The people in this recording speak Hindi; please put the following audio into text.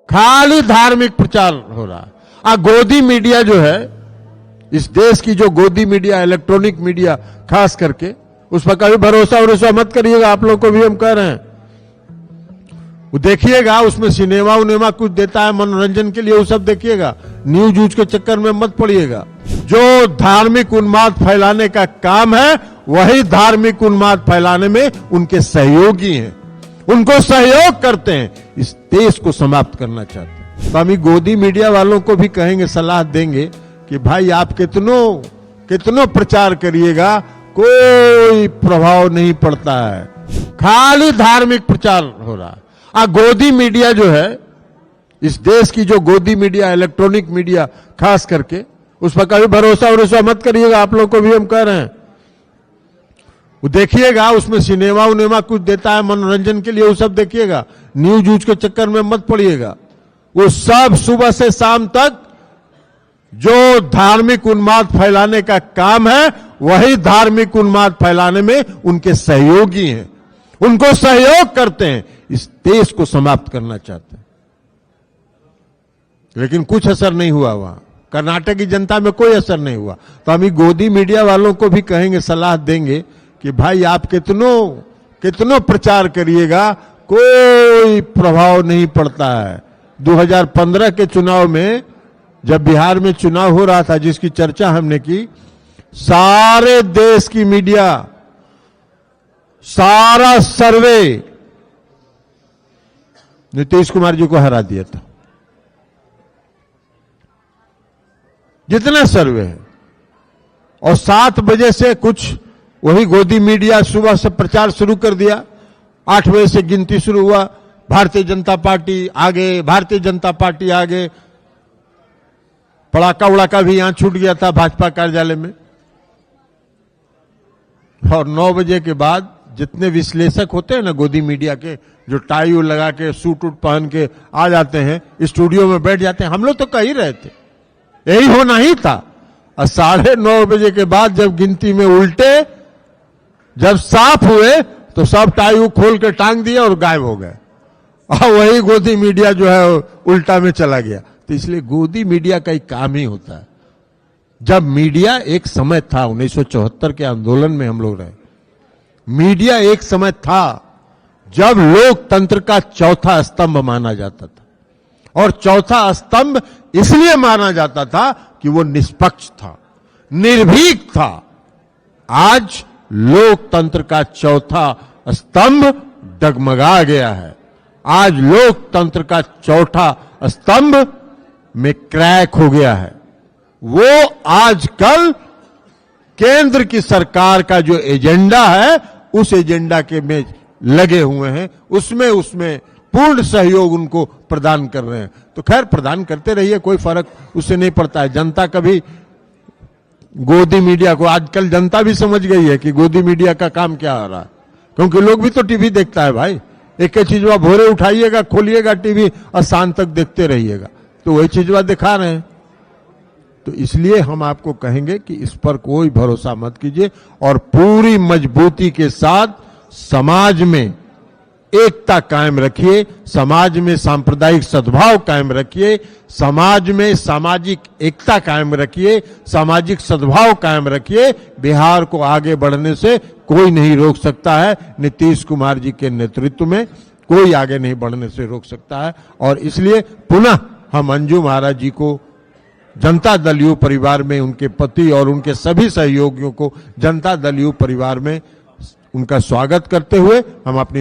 खाली धार्मिक प्रचार हो रहा है। गोदी मीडिया जो है, इस देश की जो गोदी मीडिया, इलेक्ट्रॉनिक मीडिया खास करके, उस पर कभी भरोसा मत करिएगा। आप लोग को भी हम कह रहे हैं, वो देखिएगा, उसमें सिनेमा उनेमा कुछ देता है मनोरंजन के लिए, वो सब देखिएगा। न्यूज यूज के चक्कर में मत पड़िएगा। जो धार्मिक उन्माद फैलाने का काम है, वही धार्मिक उन्माद फैलाने में उनके सहयोगी हैं, उनको सहयोग करते हैं, इस देश को समाप्त करना चाहते हैं। तो हम गोदी मीडिया वालों को भी कहेंगे, सलाह देंगे कि भाई आप कितनों प्रचार करिएगा, कोई प्रभाव नहीं पड़ता है। खाली धार्मिक प्रचार हो रहा है। गोदी मीडिया जो है, इस देश की जो गोदी मीडिया, इलेक्ट्रॉनिक मीडिया खास करके, उस पर कभी भरोसा मत करिएगा। आप लोग को भी हम कह रहे हैं, वो देखिएगा, उसमें सिनेमा उनेमा कुछ देता है मनोरंजन के लिए, वो सब देखिएगा। न्यूज यूज के चक्कर में मत पड़िएगा। वो सब सुबह से शाम तक जो धार्मिक उन्माद फैलाने का काम है, वही धार्मिक उन्माद फैलाने में उनके सहयोगी हैं, उनको सहयोग करते हैं, इस देश को समाप्त करना चाहते हैं। लेकिन कुछ असर नहीं हुआ वहां, कर्नाटक की जनता में कोई असर नहीं हुआ। तो हम गोदी मीडिया वालों को भी कहेंगे, सलाह देंगे कि भाई आप कितनों प्रचार करिएगा, कोई प्रभाव नहीं पड़ता है। 2015 के चुनाव में, जब बिहार में चुनाव हो रहा था, जिसकी चर्चा हमने की, सारे देश की मीडिया, सारा सर्वे नीतीश कुमार जी को हरा दिया था, जितना सर्वे है। और 7 बजे से कुछ वही गोदी मीडिया सुबह से प्रचार शुरू कर दिया। 8 बजे से गिनती शुरू हुआ, भारतीय जनता पार्टी आगे, भारतीय जनता पार्टी आगे। पड़ाका उड़ाका भी यहां छूट गया था भाजपा कार्यालय में। और 9 बजे के बाद जितने विश्लेषक होते हैं ना गोदी मीडिया के, जो टाई लगा के सूट उट पहन के आ जाते हैं, स्टूडियो में बैठ जाते हैं। हम लोग तो कह ही रहे थे यही होना ही था। और 9:30 बजे के बाद जब गिनती में उल्टे जब साफ हुए, तो सब टाई खोल के टांग दिए और गायब हो गए। और वही गोदी मीडिया जो है उल्टा में चला गया। तो इसलिए गोदी मीडिया का एक काम ही होता है। जब मीडिया एक समय था, 1974 के आंदोलन में हम लोग रहे, मीडिया एक समय था जब लोकतंत्र का चौथा स्तंभ माना जाता था। और चौथा स्तंभ इसलिए माना जाता था कि वो निष्पक्ष था, निर्भीक था। आज लोकतंत्र का चौथा स्तंभ डगमगा गया है। आज लोकतंत्र का चौथा स्तंभ में क्रैक हो गया है। वो आजकल केंद्र की सरकार का जो एजेंडा है, उस एजेंडा के में लगे हुए हैं, उसमें पूर्ण सहयोग उनको प्रदान कर रहे हैं। तो खैर, प्रदान करते रहिए, कोई फर्क उससे नहीं पड़ता है। जनता कभी गोदी मीडिया को, आजकल जनता भी समझ गई है कि गोदी मीडिया का काम क्या हो रहा है, क्योंकि लोग भी तो टीवी देखता है भाई। एक चीज भोरे उठाइएगा, खोलिएगा टीवी और शाम तक देखते रहिएगा, तो वही चीज दिखा रहे हैं। तो इसलिए हम आपको कहेंगे कि इस पर कोई भरोसा मत कीजिए और पूरी मजबूती के साथ समाज में एकता कायम रखिए, समाज में सांप्रदायिक सद्भाव कायम रखिए, समाज में सामाजिक एकता कायम रखिए, सामाजिक सद्भाव कायम रखिए। बिहार को आगे बढ़ने से कोई नहीं रोक सकता है। नीतीश कुमार जी के नेतृत्व में कोई आगे नहीं बढ़ने से रोक सकता है। और इसलिए पुनः हम अंजू महाराज जी को, जनता दल यू परिवार में उनके पति और उनके सभी सहयोगियों को जनता दल यू परिवार में उनका स्वागत करते हुए हम अपनी